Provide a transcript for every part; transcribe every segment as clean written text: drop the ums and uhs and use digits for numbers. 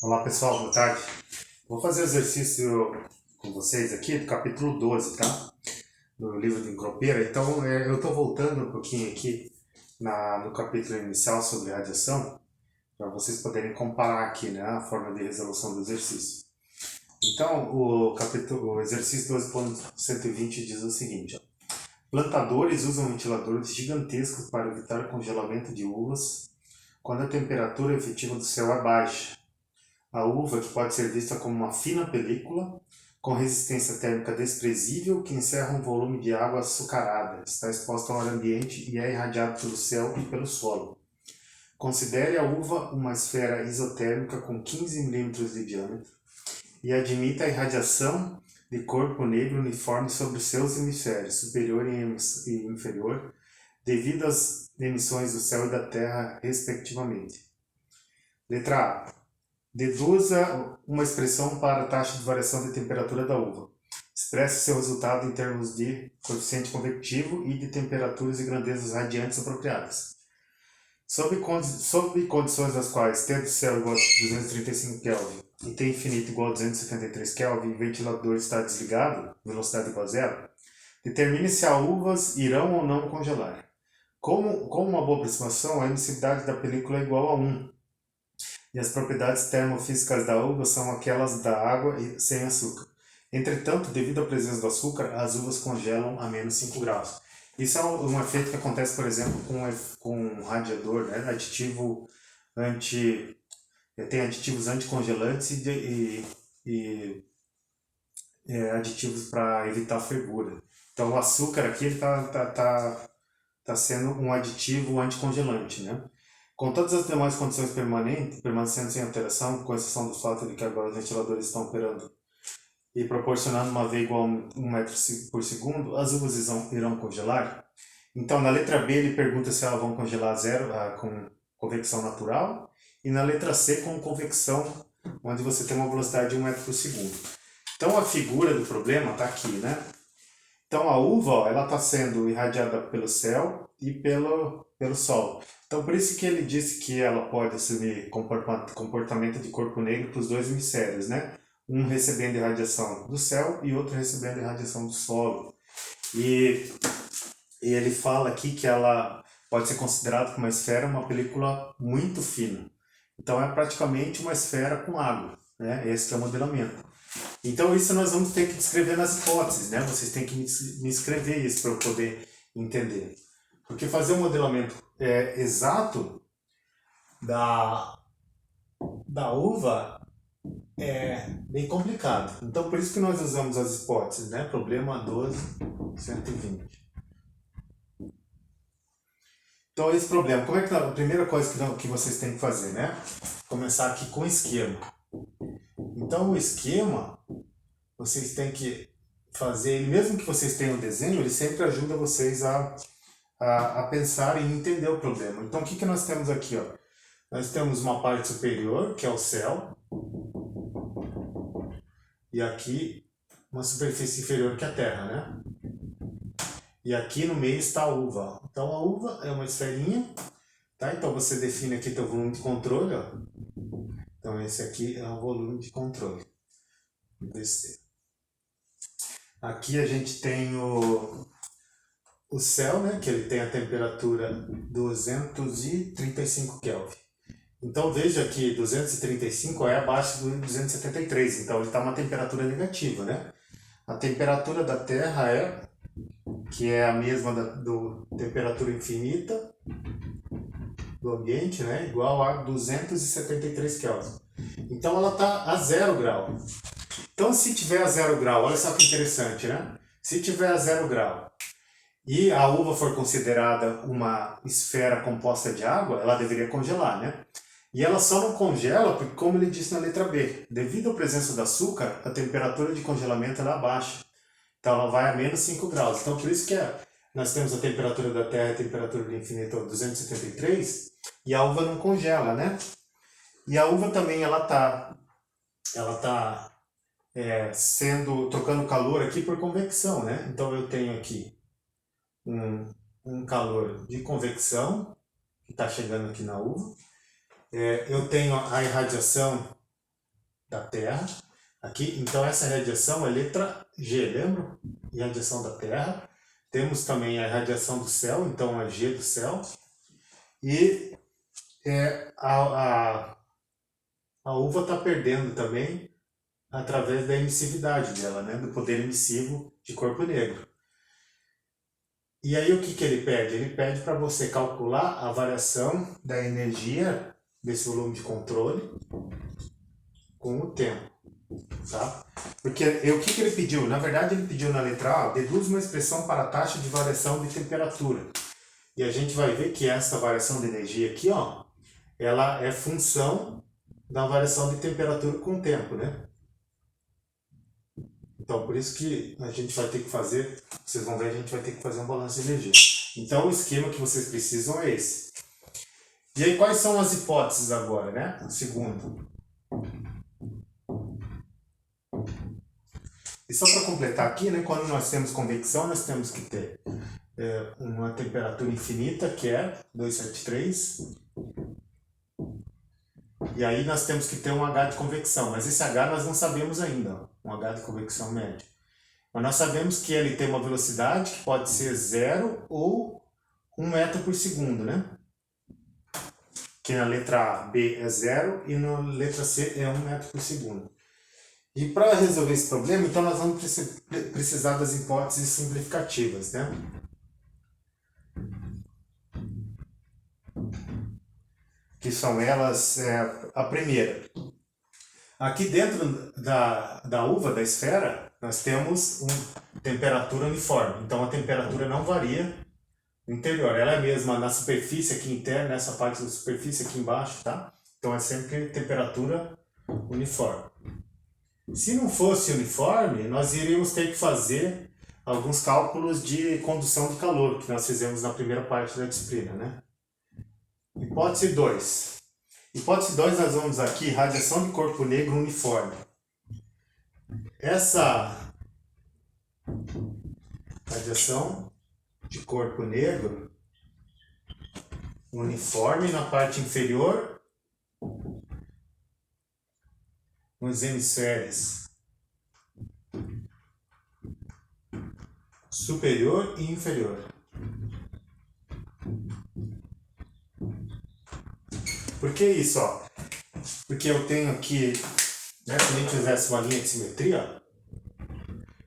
Olá pessoal, boa tarde. Vou fazer o exercício com vocês aqui do capítulo 12, tá? Do livro de Encropeira. Então eu estou voltando um pouquinho aqui no capítulo inicial sobre radiação, para vocês poderem comparar aqui, né, a forma de resolução do exercício. Então o exercício 12.120 diz o seguinte: ó. Plantadores usam ventiladores gigantescos para evitar o congelamento de uvas quando a temperatura efetiva do céu é baixa. A uva, que pode ser vista como uma fina película, com resistência térmica desprezível, que encerra um volume de água açucarada, está exposta ao ar ambiente e é irradiado pelo céu e pelo solo. Considere a uva uma esfera isotérmica com 15 mm de diâmetro e admita a irradiação de corpo negro uniforme sobre seus hemisférios, superior e inferior, devido às emissões do céu e da terra, respectivamente. Letra A. Deduza uma expressão para a taxa de variação de temperatura da uva. Expresse seu resultado em termos de coeficiente convectivo e de temperaturas e grandezas radiantes apropriadas. Sob condições das quais T do céu igual a 235 Kelvin e T infinito igual a 273 Kelvin e o ventilador está desligado, velocidade igual a zero, determine se as uvas irão ou não congelar. Como uma boa aproximação, a emissividade da película é igual a 1, e as propriedades termofísicas da uva são aquelas da água sem açúcar. Entretanto, devido à presença do açúcar, as uvas congelam a menos 5 graus. Isso é um efeito que acontece, por exemplo, com um radiador, né? Tem aditivos anticongelantes e aditivos para evitar fervura. Então, o açúcar aqui está sendo um aditivo anticongelante, né? Com todas as demais condições permanecendo sem alteração, com exceção do fato de que agora os ventiladores estão operando e proporcionando uma V igual a 1 metro por segundo, as uvas irão congelar? Então, na letra B, ele pergunta se elas vão congelar com convecção natural, e na letra C, com convecção, onde você tem uma velocidade de 1 metro por segundo. Então, a figura do problema está aqui, né? Então, a uva, ó, ela está sendo irradiada pelo céu e pelo solo. Então, por isso que ele disse que ela pode assumir comportamento de corpo negro para os dois hemisférios, né? Um recebendo irradiação do céu e outro recebendo irradiação do solo. E ele fala aqui que ela pode ser considerada como uma esfera, uma película muito fina. Então, é praticamente uma esfera com água, né? Esse que é o modelamento. Então, isso nós vamos ter que descrever nas hipóteses, né? Vocês têm que me escrever isso para eu poder entender. Porque fazer um modelamento exato da uva é bem complicado. Então, por isso que nós usamos as hipóteses, né? Problema 12.120. Então, esse problema, como é que a primeira coisa que vocês têm que fazer, né? Começar aqui com o esquema. Então, o esquema, vocês têm que fazer, mesmo que vocês tenham um desenho, ele sempre ajuda vocês a pensar e entender o problema. Então, o que nós temos aqui? Ó? Nós temos uma parte superior, que é o céu, e aqui uma superfície inferior, que é a terra, né? E aqui no meio está a uva. Então, a uva é uma esferinha, tá? Então, você define aqui teu volume de controle, ó. Então, esse aqui é o volume de controle. Vou descer. Aqui a gente tem o céu, né, que ele tem a temperatura 235 Kelvin. Então veja que 235 é abaixo do 273, então ele está uma temperatura negativa, né? A temperatura da Terra que é a mesma da temperatura infinita do ambiente, né, igual a 273 Kelvin. Então ela está a 0 grau. Então se tiver a 0 grau, olha só que interessante, né? Se tiver a 0 grau e a uva for considerada uma esfera composta de água, ela deveria congelar, né? E ela só não congela porque, como ele disse na letra B, devido à presença do açúcar, a temperatura de congelamento é baixa. Então ela vai a menos 5 graus. Então por isso que nós temos a temperatura da Terra e a temperatura do infinito 273 e a uva não congela, né? E a uva também ela tá trocando calor aqui por convecção, né? Então eu tenho aqui um calor de convecção que está chegando aqui na uva eu tenho a irradiação da Terra aqui, então essa radiação é letra G, lembra? Irradiação da Terra. Temos também a irradiação do céu, então a G do céu. E a uva está perdendo também através da emissividade dela, né? Do poder emissivo de corpo negro. E aí o que ele pede? Ele pede para você calcular a variação da energia desse volume de controle com o tempo, tá? Porque o que ele pediu? Na verdade ele pediu na letra A, deduz uma expressão para a taxa de variação de temperatura. E a gente vai ver que essa variação de energia aqui, ó, ela é função da variação de temperatura com o tempo, né? Então, por isso que a gente vai ter que fazer, vocês vão ver, a gente vai ter que fazer um balanço de energia. Então, o esquema que vocês precisam é esse. E aí, quais são as hipóteses agora, né? Segundo. E só para completar aqui, né? Quando nós temos convecção, nós temos que ter uma temperatura infinita, que é 273. E aí nós temos que ter um H de convecção, mas esse H nós não sabemos ainda, um H de convecção médio. Mas nós sabemos que ele tem uma velocidade que pode ser 0 ou 1 metro por segundo, né? Que na letra B é 0 e na letra C é 1 metro por segundo. E para resolver esse problema, então nós vamos precisar das hipóteses simplificativas, né? Que são elas, a primeira. Aqui dentro da uva, da esfera, nós temos uma temperatura uniforme. Então a temperatura não varia no interior. Ela é a mesma na superfície aqui interna, nessa parte da superfície aqui embaixo, tá? Então é sempre temperatura uniforme. Se não fosse uniforme, nós iríamos ter que fazer alguns cálculos de condução de calor, que nós fizemos na primeira parte da disciplina, né? Hipótese 2. Hipótese 2, nós vamos aqui, radiação de corpo negro uniforme. Essa radiação de corpo negro uniforme na parte inferior, nos hemisférios superior e inferior. Por que isso, ó? Porque eu tenho aqui, né, se a gente fizesse uma linha de simetria,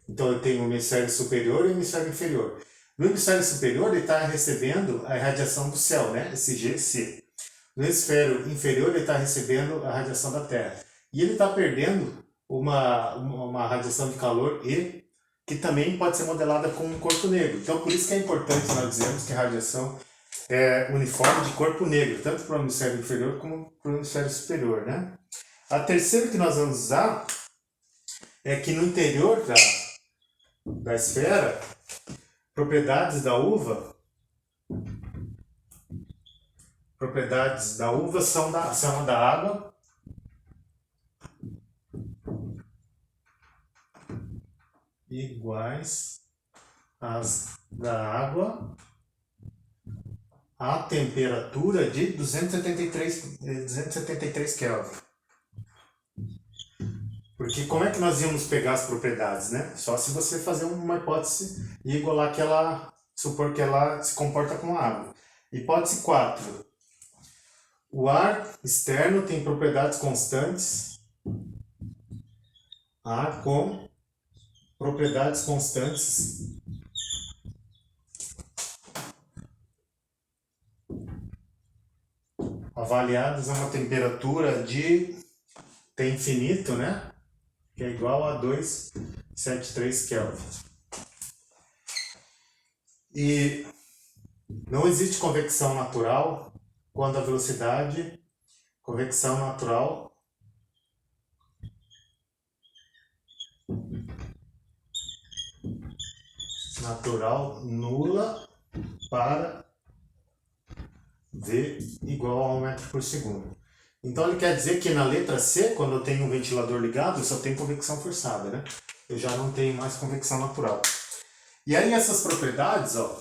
então eu tenho o hemisfério superior e o hemisfério inferior. No hemisfério superior ele está recebendo a radiação do céu, né, esse GC. No hemisfério inferior ele está recebendo a radiação da Terra. E ele está perdendo uma radiação de calor E, que também pode ser modelada com um corpo negro. Então por isso que é importante nós dizermos que a radiação é uniforme de corpo negro, tanto para o hemisfério inferior como para o hemisfério superior, né? A terceira que nós vamos usar é que no interior da esfera, propriedades da uva são da água iguais às da água a temperatura de 273 Kelvin. Porque como é que nós íamos pegar as propriedades, né? Só se você fazer uma hipótese e igualar que ela, supor que ela se comporta como água. Hipótese 4. O ar externo tem propriedades constantes. Ar com propriedades constantes avaliadas a uma temperatura de T infinito, né? Que é igual a 273 Kelvin. E não existe convecção natural quando a velocidade, convecção natural nula para V igual a 1 metro por segundo. Então ele quer dizer que na letra C, quando eu tenho um ventilador ligado, eu só tenho convecção forçada, né? Eu já não tenho mais convecção natural. E aí essas propriedades, ó,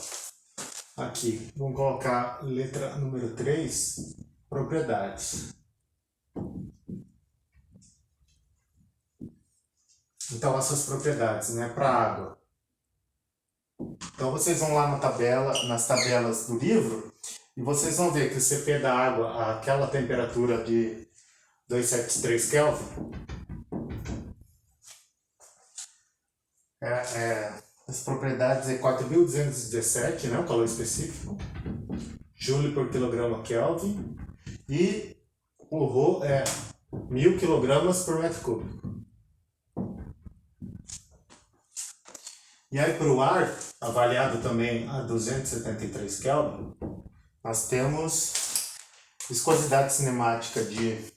aqui, vamos colocar letra número 3, propriedades. Então, essas propriedades, né, para água. Então, vocês vão lá na tabela, nas tabelas do livro, e vocês vão ver que o CP da água, aquela temperatura de 273 Kelvin, as propriedades é 4.217, né, o calor específico, Joule por quilograma Kelvin, e o Rho é 1.000 quilogramas por metro cúbico. E aí para o ar, avaliado também a 273 Kelvin, nós temos viscosidade cinemática de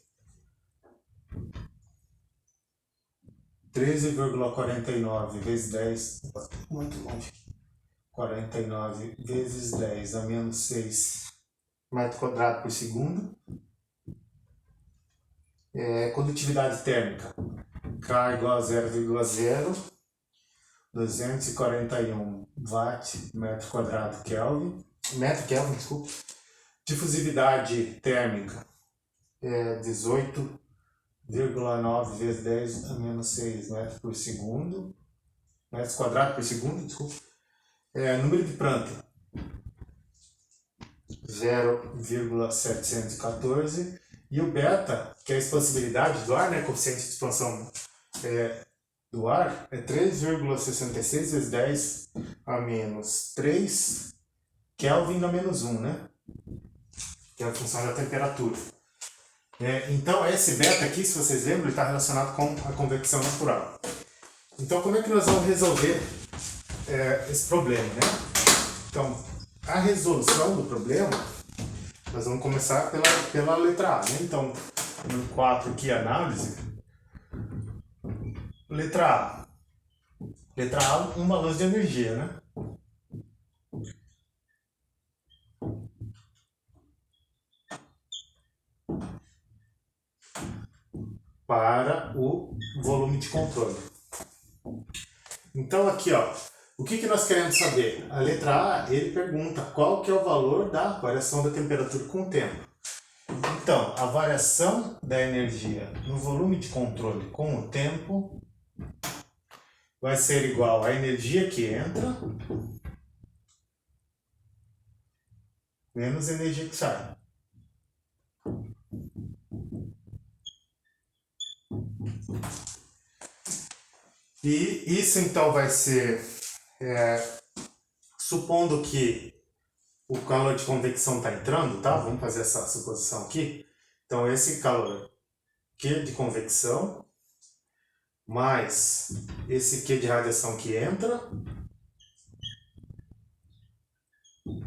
13,49 vezes 10, muito longe, 49 vezes 10 a menos 6 metro quadrado por segundo. Condutividade térmica, K igual a 0,0241 watt metro quadrado Kelvin, metro Kelvin, desculpa. Difusividade térmica é 18,9 vezes 10 a menos 6 metros por segundo, metros quadrados por segundo, desculpa. Número de Prandtl, 0,714. E o beta, que é a expansibilidade do ar, né, coeficiente de expansão do ar, é 3,66 vezes 10 a menos 3 Kelvin a menos 1, né? Que é a função da temperatura. Então, esse beta aqui, se vocês lembram, está relacionado com a convecção natural. Então, como é que nós vamos resolver esse problema, né? Então, a resolução do problema, nós vamos começar pela letra A, né? Então, no 4 aqui, análise. Letra A. Letra A, um balanço de energia, né? Para o volume de controle. Então aqui, ó, o que nós queremos saber? A letra A, ele pergunta qual que é o valor da variação da temperatura com o tempo. Então, a variação da energia no volume de controle com o tempo vai ser igual à energia que entra menos a energia que sai. E isso então vai ser, supondo que o calor de convecção está entrando, tá? Vamos fazer essa suposição aqui. Então esse calor Q de convecção mais esse Q de radiação que entra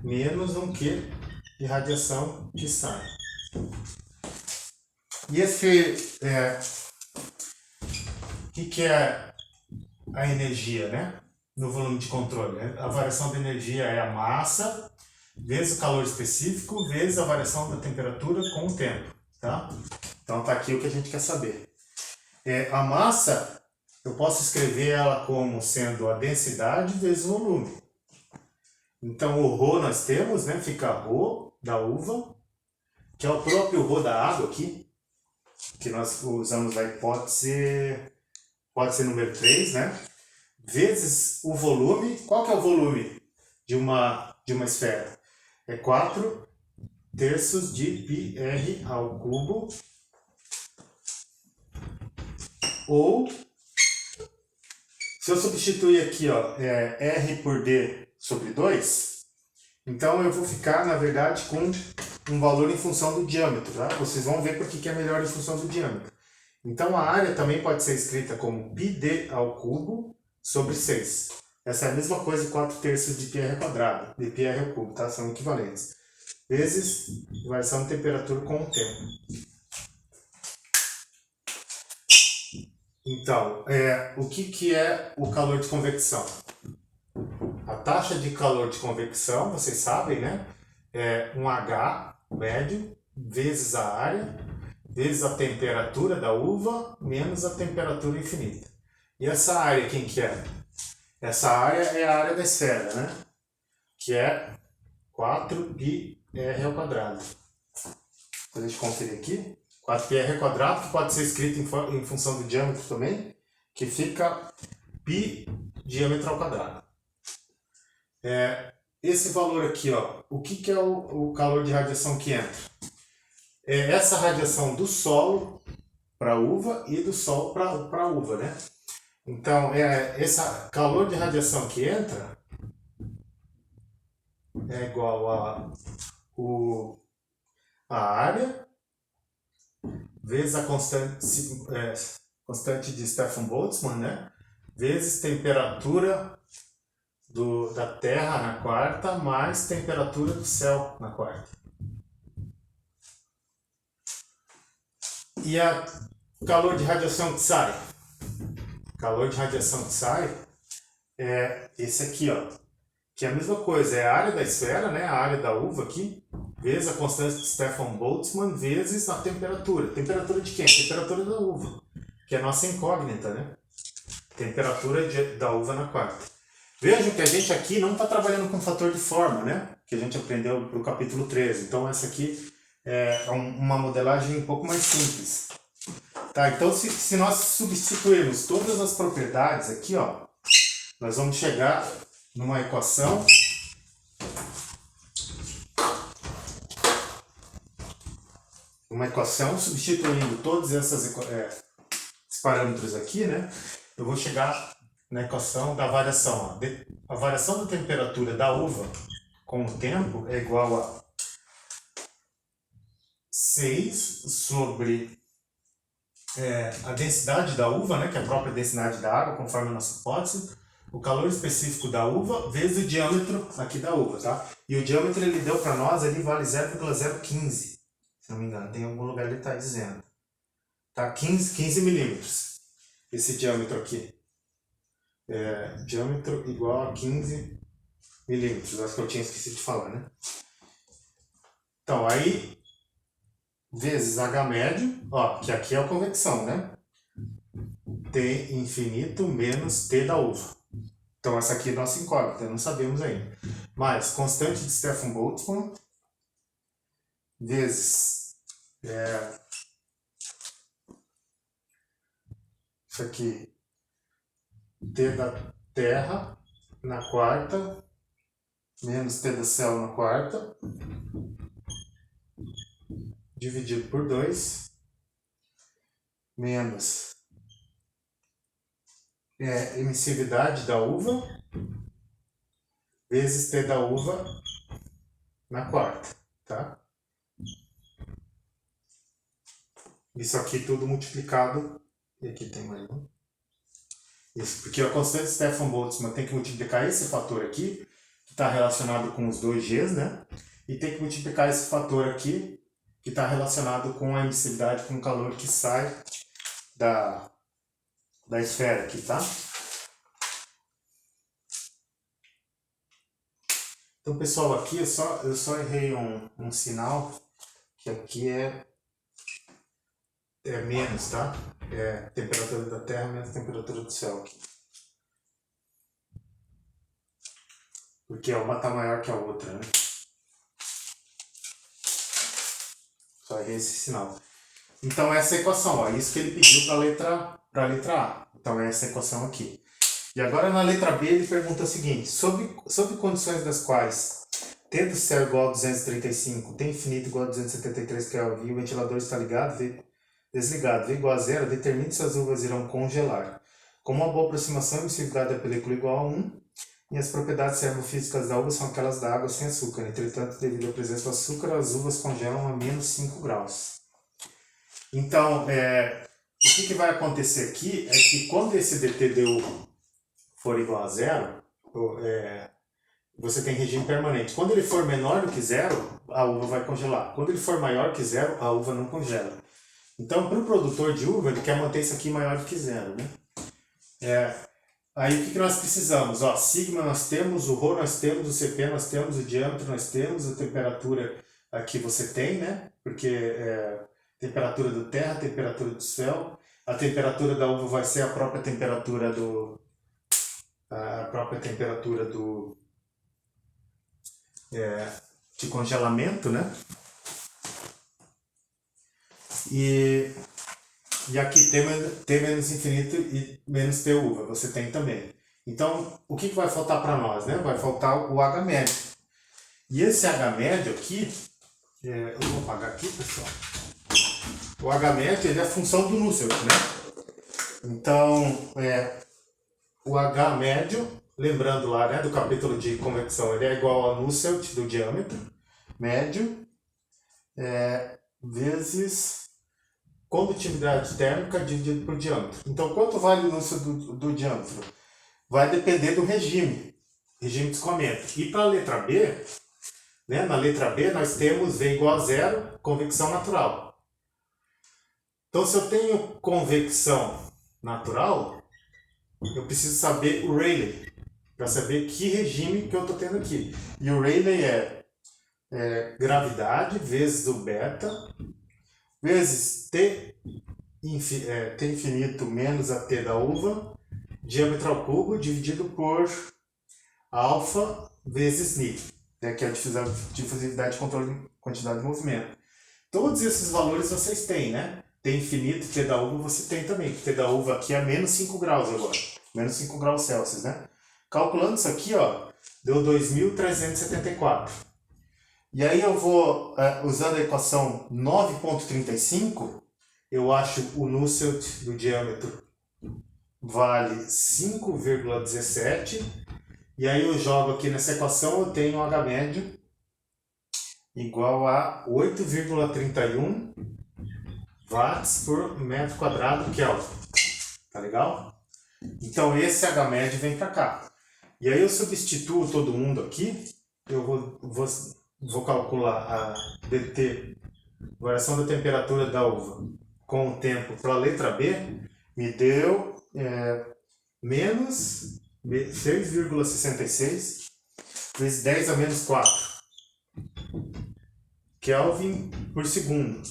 menos um Q de radiação que sai. E esse o que é a energia, né? No volume de controle, né? A variação da energia é a massa vezes o calor específico vezes a variação da temperatura com o tempo, tá? Então tá aqui o que a gente quer saber. A massa, eu posso escrever ela como sendo a densidade vezes o volume. Então o Rho nós temos, né? Fica Rho da uva, que é o próprio Rho da água aqui, que nós usamos na hipótese, pode ser número 3, né? Vezes o volume. Qual que é o volume de uma esfera? É 4 terços de πr ao cubo, ou se eu substituir aqui, ó, R por D sobre 2, então eu vou ficar, na verdade, com um valor em função do diâmetro, tá? Vocês vão ver por que é melhor em função do diâmetro. Então a área também pode ser escrita como πd ao cubo sobre 6. Essa é a mesma coisa de 4 terços de πr quadrado, de πr ao cubo, tá? São equivalentes. Vezes variação de temperatura com o tempo. Então, o que é o calor de convecção? A taxa de calor de convecção, vocês sabem, né? É um H médio vezes a área, vezes a temperatura da uva, menos a temperatura infinita. E essa área, quem que é? Essa área é a área da esfera, né? Que é 4πr ao quadrado. Deixa eu conferir aqui. 4πr ao quadrado, que pode ser escrito em função do diâmetro também. que fica π diâmetro ao quadrado. Esse valor aqui, ó, o que é o calor de radiação que entra? É essa radiação do solo para a uva e do sol para a uva, né? Então, esse calor de radiação que entra é igual a área vezes a constante de Stefan Boltzmann, né? Vezes temperatura da Terra na quarta, mais temperatura do céu na quarta. E o calor de radiação que sai? O calor de radiação que sai é esse aqui, ó. Que é a mesma coisa, é a área da esfera, né? A área da uva aqui, vezes a constante de Stefan Boltzmann, vezes a temperatura. Temperatura de quem? Temperatura da uva, que é a nossa incógnita, né? Temperatura da uva na quarta. Vejam que a gente aqui não está trabalhando com fator de forma, né? Que a gente aprendeu para o capítulo 13. Então essa aqui é uma modelagem um pouco mais simples. Tá, então se nós substituirmos todas as propriedades aqui, ó, nós vamos chegar numa equação substituindo todos esses parâmetros aqui, né? Eu vou chegar na equação da variação. A variação da temperatura da uva com o tempo é igual a 6 sobre a densidade da uva, né, que é a própria densidade da água, conforme a nossa hipótese, o calor específico da uva vezes o diâmetro aqui da uva, tá? E o diâmetro ele deu para nós, ele vale 0,015, se não me engano, tem algum lugar ele está dizendo. Tá? 15 milímetros, esse diâmetro aqui. Diâmetro igual a 15 milímetros, acho que eu tinha esquecido de falar, né? Então, aí, vezes H médio, ó, que aqui é a convecção, né? T infinito menos T da uva. Então, essa aqui é a nossa incógnita, não sabemos ainda. Mais constante de Stefan Boltzmann, vezes isso aqui, T da Terra na quarta, menos T do céu na quarta, dividido por 2, menos emissividade da uva, vezes T da uva na quarta, tá? Isso aqui tudo multiplicado, e aqui tem mais um. Isso, porque a constante de Stefan Boltzmann tem que multiplicar esse fator aqui, que está relacionado com os dois Gs, né? E tem que multiplicar esse fator aqui, que está relacionado com a emissividade, com o calor que sai da esfera aqui, tá? Então, pessoal, aqui eu só errei um sinal, que aqui é menos, tá? É temperatura da Terra menos temperatura do céu aqui. Porque uma está maior que a outra, né? Só errei esse sinal. Então, essa é a equação, ó, isso que ele pediu para a letra A. Então, é essa equação aqui. E agora na letra B ele pergunta o seguinte: sob condições das quais T do céu igual a 235, T infinito igual a 273 Kelvin e o ventilador está desligado, V igual a zero, determine se as uvas irão congelar. Com uma boa aproximação, a emissividade da película é igual a 1 e as propriedades termofísicas da uva são aquelas da água sem açúcar. Entretanto, devido à presença do açúcar, as uvas congelam a menos 5 graus. Então, o que vai acontecer aqui é que quando esse dTdu for igual a zero, você tem regime permanente. Quando ele for menor do que zero, a uva vai congelar. Quando ele for maior que zero, a uva não congela. Então, para o produtor de uva, ele quer manter isso aqui maior do que zero, né? Aí o que nós precisamos? Ó, sigma nós temos, o ρ nós temos, o Cp nós temos, o diâmetro nós temos, a temperatura aqui você tem, né? Porque temperatura da terra, temperatura do céu, a temperatura da uva vai ser a própria temperatura de congelamento, né? E E aqui T menos infinito e menos T uva, você tem também. Então, o que vai faltar para nós, né? Vai faltar o H médio. E esse H médio aqui, eu vou apagar aqui, pessoal. O H médio ele é a função do Nusselt, né? Então, o H médio, lembrando lá, né, do capítulo de convecção, ele é igual ao Nusselt do diâmetro médio vezes condutividade térmica dividido por diâmetro. Então, quanto vale o Nusselt do diâmetro? Vai depender do regime de escoamento. E para a letra B, né, na letra B nós temos V igual a zero, convecção natural. Então, se eu tenho convecção natural, eu preciso saber o Rayleigh, para saber que regime que eu estou tendo aqui. E o Rayleigh é gravidade vezes o beta, vezes T infinito menos a T da uva, diâmetro ao cubo, dividido por alfa vezes ni, né, que é a difusividade de controle de quantidade de movimento. Todos esses valores vocês têm, né? T infinito e T da uva você tem também. T da uva aqui é menos 5 graus agora. Menos 5 graus Celsius, né? Calculando isso aqui, ó, deu 2.374. E aí eu vou, usando a equação 9.35, eu acho o Nusselt do diâmetro vale 5,17. E aí eu jogo aqui nessa equação, eu tenho H médio igual a 8,31 watts por metro quadrado Kelvin. Tá legal? Então esse H médio vem para cá. E aí eu substituo todo mundo aqui. Eu vou calcular a dt, variação da temperatura da uva, com o tempo para a letra B. Me deu menos 6,66 vezes 10 a menos 4 Kelvin por segundo.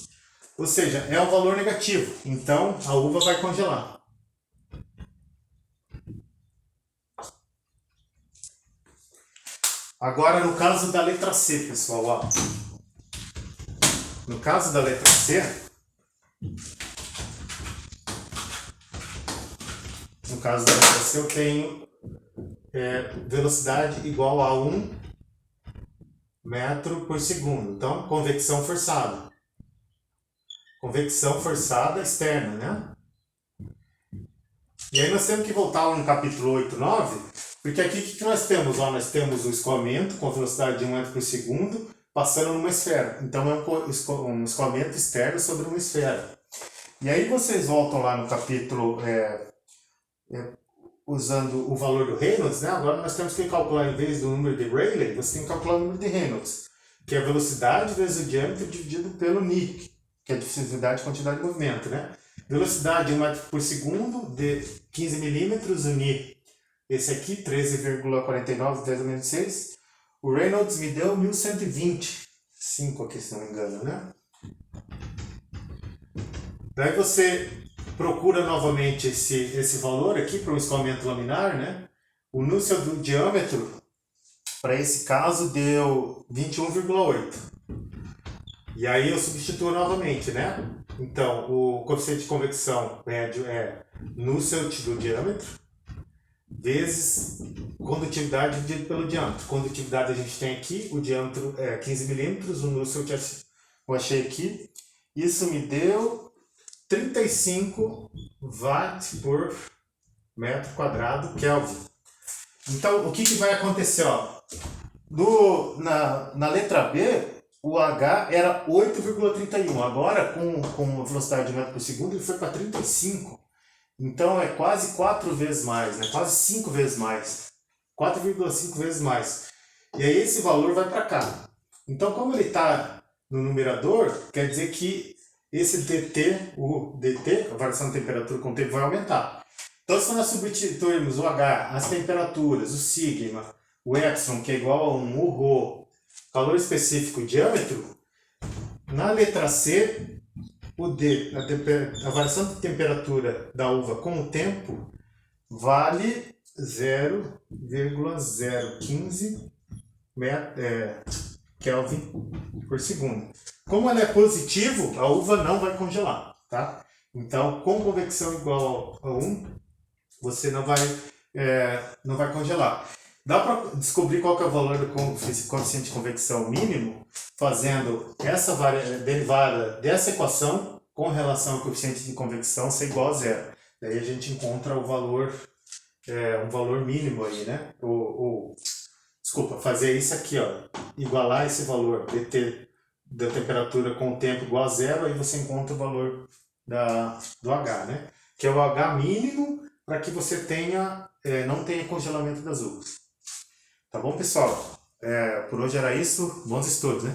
Ou seja, é um valor negativo. Então a uva vai congelar. Agora no caso da letra C, pessoal, ó. No caso da letra C, eu tenho velocidade igual a 1 metro por segundo. Então, convecção forçada. Convecção forçada externa, né? E aí nós temos que voltar lá no capítulo 8, 9, porque aqui o que nós temos? Ó, nós temos o escoamento com velocidade de 1 metro por segundo passando numa esfera. Então é um escoamento externo sobre uma esfera. E aí vocês voltam lá no capítulo usando o valor do Reynolds, né? Agora nós temos que calcular, em vez do número de Rayleigh, você tem que calcular o número de Reynolds, que é a velocidade vezes o diâmetro dividido pelo ni, que é a difusividade de quantidade de movimento, né? Velocidade 1 metro por segundo de 15 milímetros, o ni, esse aqui, 13,49, 10 a menos 6. O Reynolds me deu 1125 aqui, se não me engano, né? Daí você procura novamente esse valor aqui para o escoamento laminar, né? O Nusselt do diâmetro, para esse caso, deu 21,8. E aí eu substituo novamente, né? Então, o coeficiente de convecção médio é Nusselt do diâmetro vezes condutividade dividido pelo diâmetro. Condutividade a gente tem aqui, o diâmetro é 15 milímetros, o Nusselt eu achei aqui. Isso me deu 35 watts por metro quadrado Kelvin. Então, o que vai acontecer? Ó? Na letra B, o H era 8,31. Agora, com a velocidade de metro por segundo, ele foi para 35. Então, é quase 4 vezes mais, né? Quase 5 vezes mais. 4,5 vezes mais. E aí, esse valor vai para cá. Então, como ele está no numerador, quer dizer que esse dt, a variação de temperatura com o tempo, vai aumentar. Então, se nós substituirmos o H, as temperaturas, o sigma, o epsilon, que é igual a 1, o ρ, calor específico, diâmetro, na letra C, o D, a variação de temperatura da uva com o tempo, vale 0,015 Kelvin por segundo. Como ela é positivo, a uva não vai congelar, tá? Então, com convecção igual a 1, você não vai congelar. Dá para descobrir qual que é o valor do coeficiente de convecção mínimo fazendo essa derivada dessa equação com relação ao coeficiente de convecção ser igual a zero. Daí a gente encontra o valor, um valor mínimo aí, né? Desculpa, fazer isso aqui, ó, igualar esse valor dt da temperatura com o tempo igual a zero, aí você encontra o valor do H, né? Que é o H mínimo para que você não tenha congelamento das uvas. Tá bom, pessoal? Por hoje era isso. Bons estudos, né?